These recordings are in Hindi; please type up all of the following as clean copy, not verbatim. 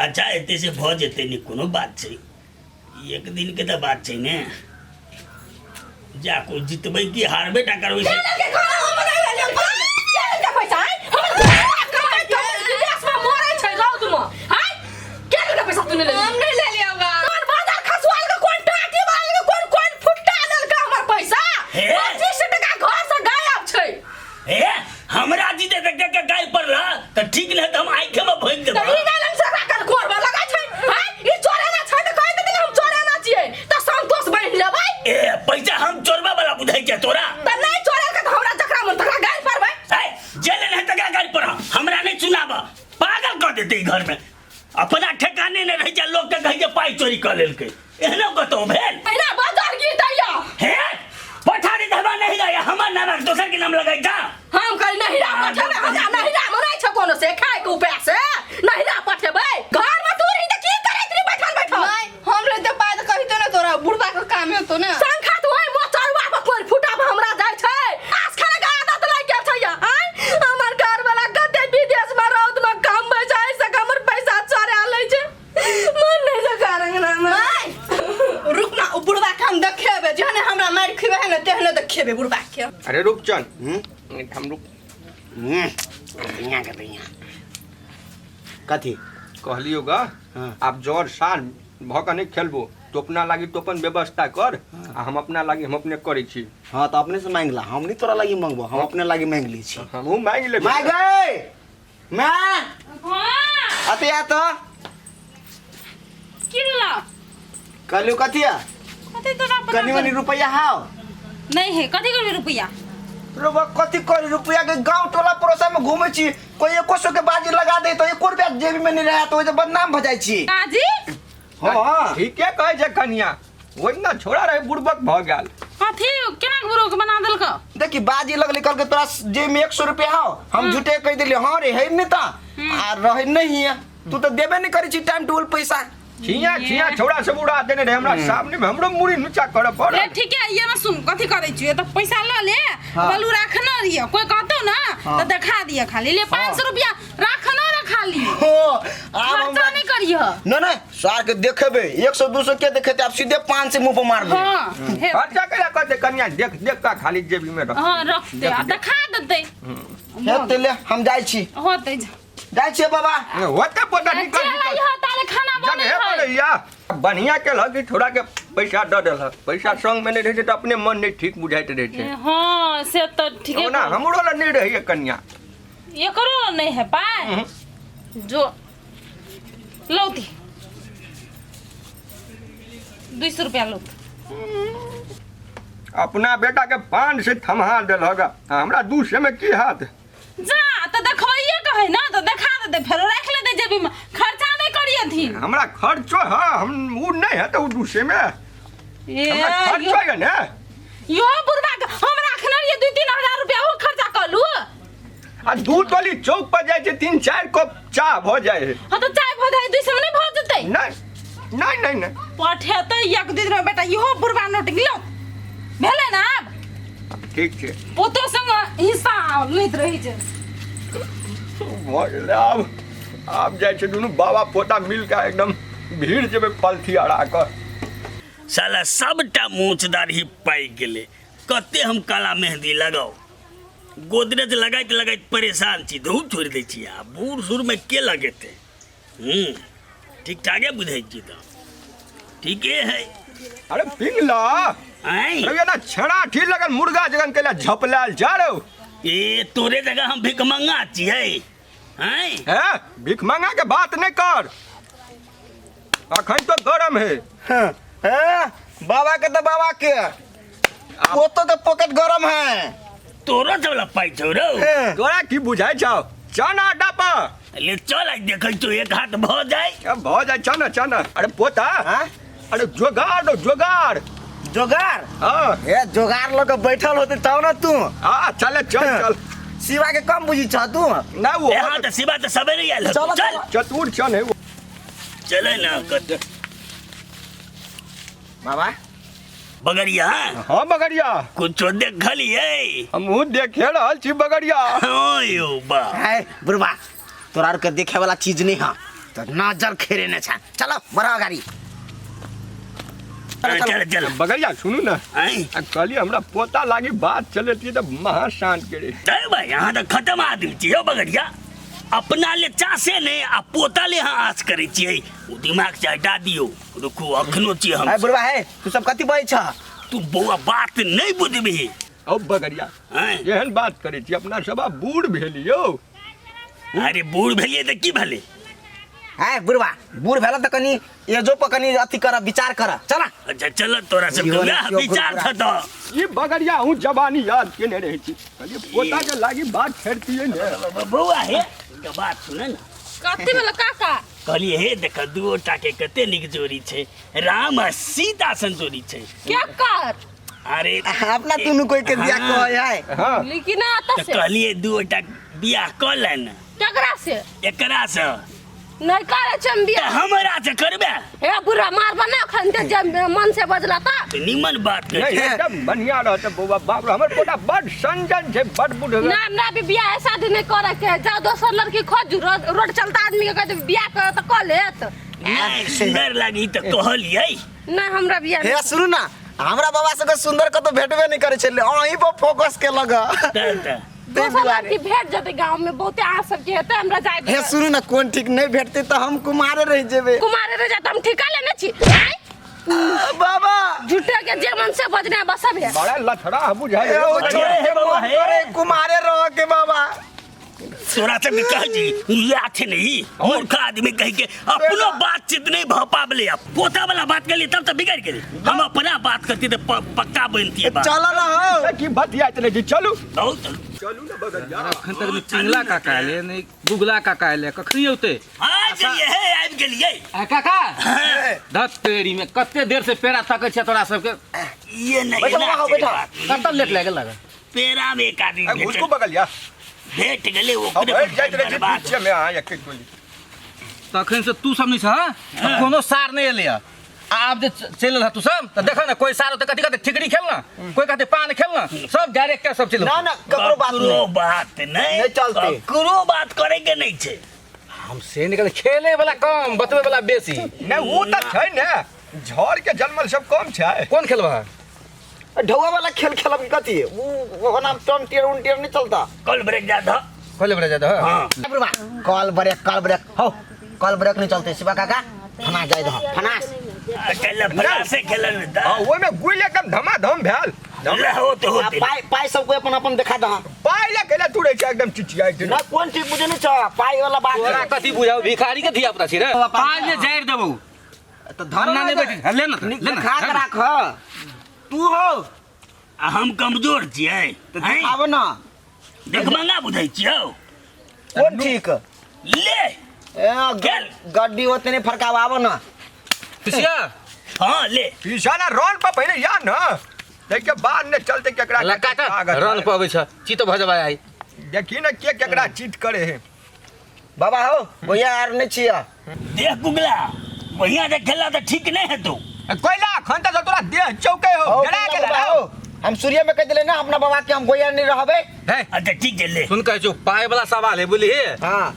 अच्छा एते से भ जेते नहीं कोनो बात छै एक दिन के तो बात छै ने जा को जितबै की हारबे टा करबै से हमरा जीते तक के गाय पड़ला त ठीक ले त हम आंखे में भोग देब ई गालन से राकर कोरबा लगा छै हां ई चोरे ना छै त कहि देथिन हम चोरे ना छियै त संतोष बांध लेबै ए पैसा हम चोरबा वाला बुझाई के तोरा त नहीं चोरे के त हमरा जकरा मन तकरा गाय पड़बै ए जेले नहीं तकरा गाय पड़ हमरा नहीं सुनाब पागल कर देते घर में अपना ठिकाने ने रह जा लोग के कहि जे पाई चोरी कर लेलके एहनो कतो भेल पहिना बाजार की दैया हे पठारी धबा नहीं गया हमर नाम दोसर के नाम लगाई जा हम कल नहीं रा पठेबे हमरा नहीं रा मनै छ कोनो से खाए के उपाय से नहीं रा पठेबे घर में तू रही त की करैत रे बैठल बैठल नहीं हम ले तो बात कहि तो ना तोरा बुढ़बा के काम है तो ना संखा तो है मोचरवा पर कोई फुटा हमरा जाय छै आज खाना का आदत लाग गेल छै या हमर घर वाला गते विदेश में रौद में काम में जाय से हमर पैसा चोरा लै छै मन नहीं से करंगना में रुक ना बुढ़बा के हम देखेबे जहने हमरा मार खिबे है ना तेहने देखेबे बुढ़बा के अरे रुक चल हम रुक यहाँ के यहाँ कथी कहलियो गा आप जोर शान भक नहीं खेलबो तो अपना लागी तो अपन व्यवस्था कर आ हम अपना लागी हम अपने करै छी हाँ तो अपने से मांग ला हम नहीं तोरा लागी मांगबो हम अपने लागी मांग ली छी हमहू मांग लेबे मांग गए मैं हां अते आ तो किल्ला कहलियो कथिया कथि तोरा कनी मनी रुपया हाओ नहीं है कथि कर रुपया रुपया कथी कर रुपया के गांव टोला पड़ोसा में घूमे छी कोई 100 के बाजी लगा दे तो 1 रुपया जेब में नहीं रहा तो ओजे बदनाम भ जाय छी काजी हां ठीक है कहे छै कन्या ओइ ना छोड़ा रहे बुड़बक भ गेल कथि केना गुरुक बना देलक देखी बाजी लगली कल के तोरा जेब में 100 रुपया हाओ हम झूठे कह देली हां रे है नहीं ता आ रहे नहीं है तू तो देबे नहीं करी छी टाइम टूल पैसा छिया छिया छोड़ा से बुड़ा देने रे हमरा सामने में हमरो मुड़ी नुचा करे पड़ ले ठीक है ये ना सुन कथि करै छी त पैसा ल ले बलू राखना रियो कोई कहतो ना तो दिखा दिया खाली ले 500 रुपया राखना रखा ली हो खर्चा नहीं करियो ना ना सार के देखेबे 100 200 के देखेते आप सीधे 5 से मुंह पे मार दे हां खर्चा करा कहते कन्या देख देख का खाली जेबी में रख हां रख दे दिखा देते हेते ले हम जाय छी होते जाय छी बाबा होते पता नहीं चल आई हो ताले खाना बने जगह पड़ैया बढ़िया के लगी थोड़ा के पैसा द देल पैसा संग में नहीं रहे तो अपने मन नहीं ठीक बुझाइत रहे छे हां से तो ठीक है ना हमरो ला नहीं रही कन्या ये करो नहीं है पाए जो लौती 200 रुपया लो अपना बेटा के 5 से थमा देल होगा हमरा 200 में की हाथ जा तो देखोइए कहे ना तो दिखा दे फिर रख ले दे जेबी में खर्चा नहीं करिए थी हमरा खर्चो है हम उ नहीं है तो 200 में हमरा खर्चो है ना यो बुढ़वा हम रखना ये 2-3 हजार रुपया वो खर्चा कर लू आ दूध वाली चौक पर जाए 3-4 कप चाय हो जाए हां तो चाय भो दे 200 में नहीं भो जते नहीं नहीं नहीं नहीं पठेते एक दिन में बेटा यो बुढ़वा नोट गिलो भेले ना ठीक छे पोतो संग हिस्सा लैत रही छे आप जाए छे दुनू बाबा पोता मिल के एकदम भीड़ जेबे पलथी अड़ा कर साला सबटा मूछदार ही पाई गेले कते हम काला मेहंदी लगाओ गोदरेज लगाइत लगाइत परेशान छी धूप छोड़ दै छी आ बूढ़ सुर में के लगेते ठीक ठाके बुझाई छी तो ठीके है अरे पिंगला आई अरे ना छड़ा ठीक लगन मुर्गा जगन केला झपलाल जा रो ए तोरे जगह हम भिख मंगा छी है हैं है भीख मांगा के बात नहीं कर अखन तो गरम है बाबा के तो बाबा के वो तो पॉकेट गरम है तोरा चला पाई छौ रो तोरा की बुझाई छौ चना डापा ले चल आज देखै तो एक हाथ भ जाए अब भ जाए चना चना अरे पोता अरे जोगाड़ जोगाड़ जोगार हां ए जोगार लोग बैठल होते तब ना तू हां चले चल चल शिवा के कम बुझी छ तू ना वो हां तो शिवा तो सवेरे आयल हो चल चतुर चल है वो चले ना कत बाबा बगड़िया हां बगड़िया कुछ देखलिए हमहू देखे रहल छी बगड़िया ओयो बा है बुढ़वा तोरा के देखे वाला चीज नहीं है तो नजर खेरे ने छा चलो बड़ा गाड़ी चल चल बगैया सुनू ना आई कल हमरा पोता लागी बात चले थी तो महाशांत करे दे भाई यहाँ तो खत्म आदमी छियै बगड़िया अपना ले चासे ने आ पोता ले यहाँ आस करे छियै उ दिमाग से हटा दियो रुकू अखनो छियै हम है बुढ़वा है तू सब कथी बोलै छ तू बौआ बात नहीं बुझबी ओ बगरिया हैं? एहन बात करे छी अपना सब बूढ़ भेलियो अरे बूढ़ भेलिए तो की भले है बुढ़वा बूढ़ भेल त कनी एजो पर कनी अथी कर विचार कर चला अच्छा चल तोरा सब इहो के ने विचार था तो ये बगरिया हूँ जवानी याद केने रहे छी कहलिए पोता के लागी बात छेड़तिए ने बौआ हे के बात सुन ना कथी भेल काका कहलिए हे देख दूटा के कते निक जोड़ी छै राम आ सीता सन जोड़ी छै क्या कर अरे अपना तुनु कोई के दिया हाँ। कह है हाँ लेकिन आता तो से कहलिए दूटा बियाह कर लेन केकरा से एकरा से नहीं करे चंबिया तो हमरा से करबे हे बुढ़ा मार बना खन दे जब मन से बजला ता तो निमन बात नहीं कर एकदम बढ़िया रहते बउआ बाप रे हमर पोता बड़ संजन छै बड़ बूढ़ ना ना भी बियाह शादी नहीं करे के जा दोसर लड़की खोज रोड चलता आदमी के कहते बियाह कर त कर लेत नहीं सुंदर लगी तो कहलिए ना हमरा बियाह हे सुनु ना हमरा बाबा से सुंदर कतो भेटबे नहीं करे छले अहीं पर फोकस के लगा दोसर लड़की भेट जते गांव में बहुते आ सब के हेते हमरा जाय हे सुनु ना कोन ठीक नहीं भेटते तो हम कुमारे रह जेबे कुमारे रे जात हम ठिका लेने छी बाबा झूठे के जे मन से बजने बसब है बड़ा लथड़ा बुझाई हे ओ अरे, छोड़ के बाबा, मन हे। करे कुमारे रह के बाबा तोरा से भी कह जी लाथ नहीं मूर्ख आदमी कह के अपनो बातचीत नहीं भ पाबले पोता वाला बात कर लिए तब तो बिगड़ गेली हम अपना बात करती तो पक्का बनती है बात चलो ना हो की बतिया चले जी चलू बहुत चलू ना बगरिया अखन तक में पिंगला काका एले नहीं गुगला काका एले कखनी औते आज ये है आबि गेलिए आ काका दत तेरी में कते देर से पेड़ा तकै छै तोरा सबके ये नहीं बैठो, ना वहाँ से बैठो। बात। कतऽ लेट लागल लगा पेरा में एक आदमी घुसको बगलिया भेट गेले वो अब बैठ जाइत रहे जी पीछे में आ एक एक गोली तखन से तू सब नहीं छ कोनो सार नहीं एले आब जे चल रहा तू सब तो देखो ना कोई सार तो कथी कहते ठिकरी खेलना कोई कहते पान खेलना सब डायरेक्टर सब चलो ना ना ककरो बात ककरो नहीं बात नहीं नहीं चलते। ककरो बात करे के नहीं छे हम से निकल खेले वाला कम बतवे वाला बेसी ने वो त छै ने झड़ के जन्मल सब कम छै कौन खेलबा ढौआ वाला खेल खेलब कथी वो नाम टर्न टियर उन टियर नहीं चलता कल ब्रेक जा दो खोले बड़ा ज्यादा हाँ कॉल ब्रेक हो कॉल ब्रेक नहीं चलते शिवा काका फना जाए दो फनास अकेला फला से खेलन दा हां ओय में गुल एकदम धमाधम भेल हो तो होते पाई पाई सबको अपन अपन दिखा दो पाइला केला तुड़े छै एकदम चिचियाई छै ना कौन चीज बुझे नहीं छ पाई वाला बात तोरा कथी बुझाओ भिखारी के धिया पुता छी रे पाँच जे जाइर देबौ तो धरना नहीं बैठी ले ना ले खा के ना राख तू हो हम कमजोर छियै तो हैं? दिखाव ना देखमंगा बुझै छियौ कौन ठीक ले खेल। गड्डी होते नहीं फरकाव ना खुशिया हाँ ले पीछा ना रन पर पहले या ना देखे बाद ने चलते केकरा लका का रन पबै छ चित भजबा आई देखी ना के केकरा चीट करे है बाबा हो भैया यार नहीं छिया देख गुगला बढ़िया से खेला तो ठीक नहीं है तू कोइला खंता से तोरा देह चौके हो डरा के बाबा हो हम सूर्य में कह दिले ना अपना बाबा के हम गोया नहीं रहबे है अच्छा ठीक है ले सुन कह जो पाए वाला सवाल है बोली हे हां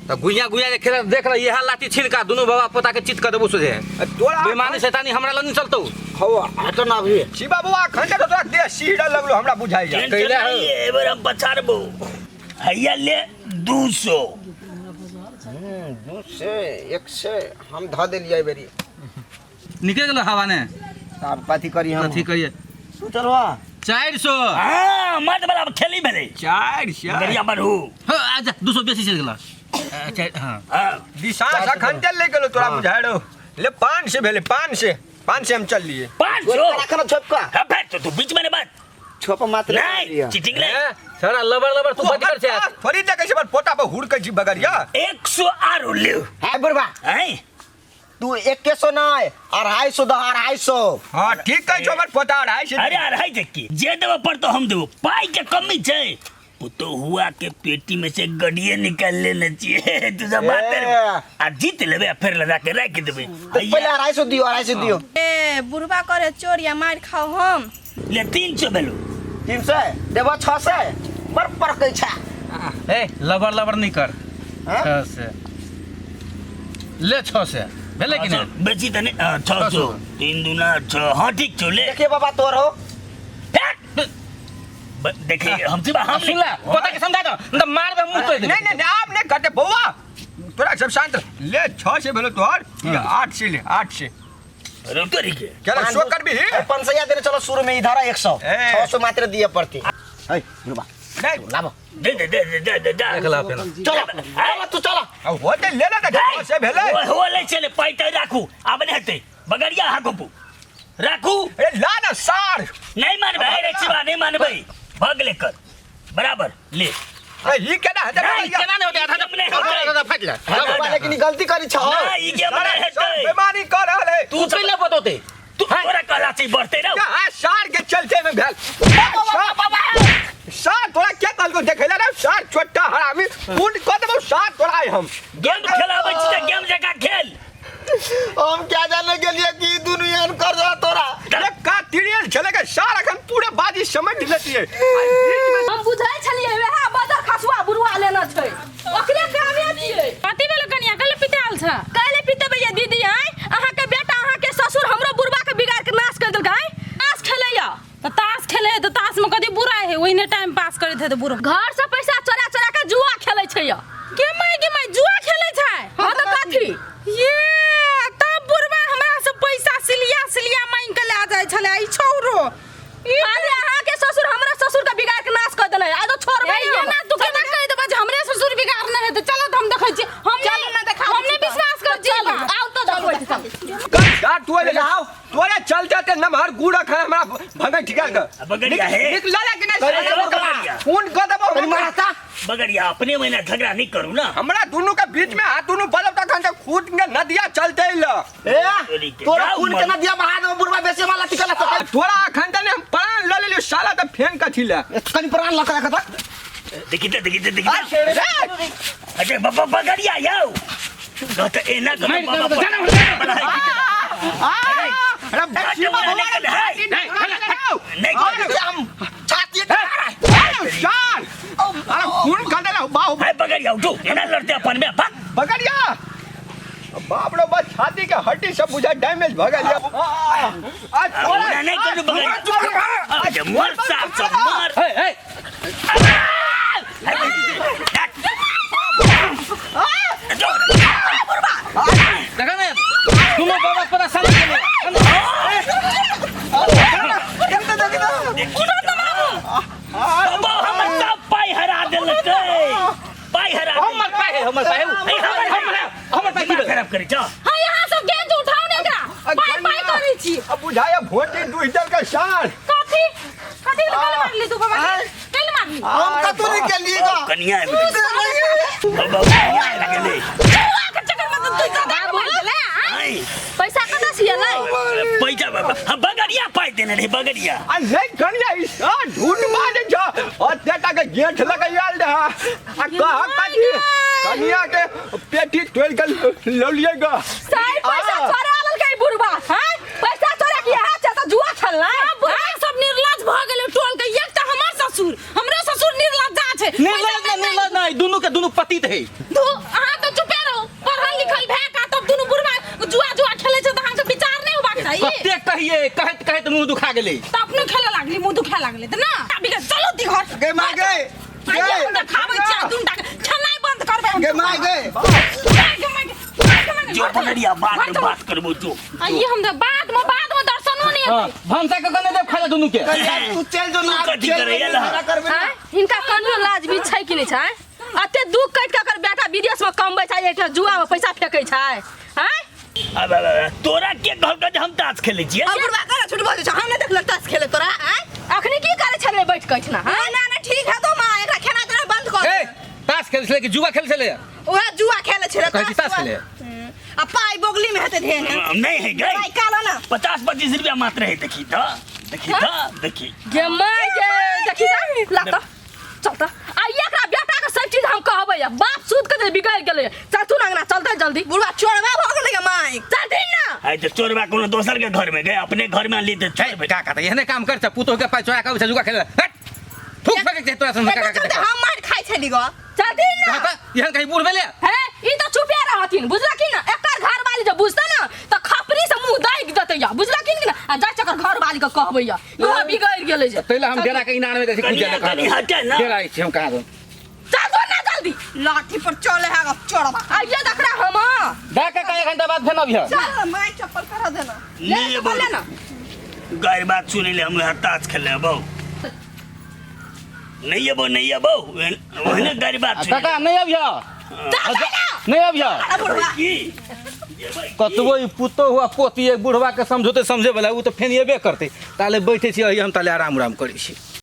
तो गुइया गुइया जे खेल देख रहा यह लाठी छिलका दोनों बाबा पोता के चित कर देबो सोझे तोरा बेमानी शैतानी हमरा लग नहीं चलतो हो हटो ना अभी शिवा बाबा खंता तो तोरा देह सीढ़ा लगलो हमरा बुझाई जा टेंशन कैला हो? नहीं है एबर हम बचारबो हैया ले 200 से एक से हम ध देलिए बेरी निकल गेल हवा ने अब कथी करी हम कथी करिए तू चलवा 400 हाँ मत वाला खेली भेले चार बढ़िया बढ़ू हो आजा 200 बेसी चल गेला हां हाँ दिशा सा खंते ले गेलो तोरा बुझाड़ो ले 500 भेले 500 हम चल लिए 500 रखना छोपका हाँ बैठ तो तू बीच में बात छोप मात्र नहीं चीटिंग ले सारा लबर लबर तू बंद कर छे थोड़ी देखे से पोता पर हुड़ के जी बगरिया 100 आरो ले है बुढ़वा हैं तू 100 ना 250 द 250 हां ठीक कह छो हमर पोता रहा है अरे अरे देखी जे देव पर तो हम देव पाई के कमी छे तो हुआ के पेटी में से गड़िए निकाल लेना चाहिए तू सब बात कर आ जीत लेबे फिर लगा के रख देबे तो पहले 250 दियो ए बुढ़वा करे चोर या मार खाओ हम ले 300 भेलो 300 देबो 600 पर पर कह छा ए लबर लबर नहीं कर हां से ले 6 से भेले कि नहीं बेची तने 600 3 दूना 6 हाँ ठीक छो ले देखिए बाबा तोर हो देखिए हमसे हम सुन ले पता के समझा दो न मार दे मुंह तो दे नहीं नहीं आप नहीं करते बउआ तोरा सब शांत ले 6 से भेलो तोहर 8 से ले 8 से रुको रिके चलो शो कर भी 500 देने चलो शुरू में इधर 100 ए। 600 मात्र दिए पड़ती है बुढ़वा नहीं लाबो दे देख ला पे चलो चलो तू चलो अब होते ले ना 6 से भेले हो ले चले पाइता राखू आबने हते बगड़िया हाकोपू राखू ए ला ना सार नहीं मान भाई रे चिबा नहीं मान भाई भाग लेकर बराबर ले ए ई केना है नहीं, केना नहीं होते आधा फाट ले बाबा लेकिन गलती करी छ ना ई के बना हेते बेमानी कर रहले तू पहले बतोते तू तोरा कहला से बढ़ते ना क्या सार के चलते में भेल सार तोरा क्या कल को देखैला रे सार छोटा हरामी फूट को देबो सार तोरा आइ हम गेम खेलाबै छी त गेम जका खेल हम क्या जाने के लिए कि दुनिया कर दो तोरा अरे का तिरियल चलेगा सार अखन पूरे बाजी समेट लेती है हम बुझाइ छलिए वएह बदा खसुआ बुरुआ लेना छै ओकरे कामे छियै कथी भेल कनिया कल पिताल छ काले पीते भैया दीदी आइ अहाँ के बेटा अहाँ के ससुर हमरो बुढ़वा के बिगाड़ के नाश कर देलकै नाश खेलैया त ताश खेले त ताश में कथी बुरा है ओहिने टाइम पास करैत है त बुरा घर से पैसा चोरा चोरा के जुआ खेलै छै या के माय जुआ खेले छै हां त कथी ये तब बुरबा हमरा से पैसा सिलिया मांग के ले जाय छले ई छौरो अरे अहाँ के ससुर हमरा ससुर के बिगाड़ के नाश कर देलै आ तो छोड़बै ये ना तू केना कहि देबा जे हमरे ससुर बिगाड़ न है त चलो त हम देखै छी हम चल ना देखा हमने विश्वास कर छी आओ तो देखो का तोरे जाओ तोरे चल जाते नमहर गुड़ा खाए हमरा भगै ठिका के बगड़िया है निकला कि नहीं फोन कर देबो मारता बगड़िया अपने में ना झगड़ा नहीं करू ना हमरा दोनों के बीच में हाथ दोनों बलब तक खन खूट के नदिया चलते ही ल ए तोरा खून के नदिया बहा दो बुढ़वा बेसे वाला टिकला तो तोरा अखन तने हम प्राण ल लेलियो साला त फेन का छिला कनी प्राण लग रखा था देखिए अरे बाबा बगड़िया याओ गत एना का बाबा अरे बचिया नहीं हम छाती शान अरे खून खा देला बाहु है बगड़िया उठो एना लड़ते अपन में भाग पकड़िया बाप रे बस छाती के हड्डी सब बुझा डैमेज भ गया आज ना नहीं करू बगड़िया आज मर साहब सब मर ए देखा ना तुम बाबा पता समझ बाबा हम सब पाई हरा देलकै पाई हरा हमर पाए की खराब करे जा हां यहां सब गेंद उठाओ ने एकरा पाई करै छी अब बुझाया भोटे दुइटर का शान कथी कल मारली तू बाबा कल मारली हम कतो नहीं के लिए कनिया बाबा कनिया लगले जुआ के चक्कर में तू ज्यादा बोल देले आई पैसा कता छियै लै पैसा बाबा हम बगड़िया पाई देने रे बगड़िया आ नहीं कनिया इस ढूंढ मारे जा और तेटा के गेट लगायाल दे आ कहा काजी कनिया के पेटी तोड़ के ले लिएगा सही पैसा चोरा लेलकै बुढ़वा हैं पैसा चोरा के हाथ से तो जुआ खेललै बुढ़ा सब निर्लज भ गेल टोल के एक त हमर ससुर हमरे ससुर निर्लज्जा छै निर्लज नहीं दोनों के दोनों पतित है तू अहाँ तो चुपे रहो पढ़ल लिखल भे का तब दुनु बुढ़वा जुआ खेले छै त अहाँ के विचार नहीं होबाक चाहिए कते कहिए कहत मुंह दुखा गेले त अपने खेले लागली मुंह दुखा लागले त ना अभी के चलो ती घर गे मार गए आइए खाबै छी दुनटा के छनाई बंद करबे गे मार गए जो बगड़िया बात करबो जो आइए हम त बाद में दर्शनो नहीं हां भंसा के कने देव खाला दोनों के तू चल जो ना कथी करे एला हैं इनका कनियो लाज भी छै कि नहीं छै अते दुख कट के कर बेटा विदेश में कमबै छै एकटा जुआ में पैसा फेकै छै हैं अब तोरा के कहल हम ताश खेले छियै अब बुढ़वा कर छुट बोल छ हम नहीं देखलक ताश खेले तोरा हैं अखनी की करे छले बैठ के छना हैं ना ना ठीक है तो मां एकरा खेना तेरा बंद कर ए ताश खेल छले कि जुआ खेल छले ओए जुआ खेले छले कहै छी ताश खेले आ पाई बोगली में हेते धेन नहीं है गई पाई काला ना 50-25 रुपया मात्र है देखी देखी गे माय गे देखी जा ला त चल त आ एकरा बेटा के सब चीज हम कहबै बाप सूद के बिगड़ गेलै चल तू अंगना चलते जल्दी बुढ़वा चोरवा भ गेलै गे माई चल दिन ना है तो चोरबा कोनो दोसर के घर में गए अपने घर में ली तो ए का कहता एहने काम कर छ पुतो के पास चोरा के जुआ खेले फुक फक के तोरा संग का हम मार खाइ छली ग चल दिन ना कहता यहन कहीं बूढ़ भेले है ई तो चुपे रहथिन बुझला कि ना एकर घर वाली जब बुझता ना तो खपरी से मुंह दाग देते या बुझला कि ना आ जा चकर घर वाली के कहबै या घर बिगड़ गेलै जे तैले हम डेरा के इनार में देखि कुछ कनिया ज्यादा कनी हटे ना डेरा छी हम कहां दो चल दो ना जल्दी लाठी पर चले है चोरबा आइए देख रहा हम देख के एक घंटा बाद फेन अबिया चल मैं चप्पल करा देना नहीं ये ले ना गाय बात सुनी ले हम ताश खेले बहु नहीं ये बहु वहने गाय बात सुनी काका नहीं अबिया नहीं अबिया की कतबो ई पुतो हुआ पोती एक बुढ़वा के समझोते समझे वाला उ तो फेन एबे करते ताले बैठे छी हम ताले आराम करै छी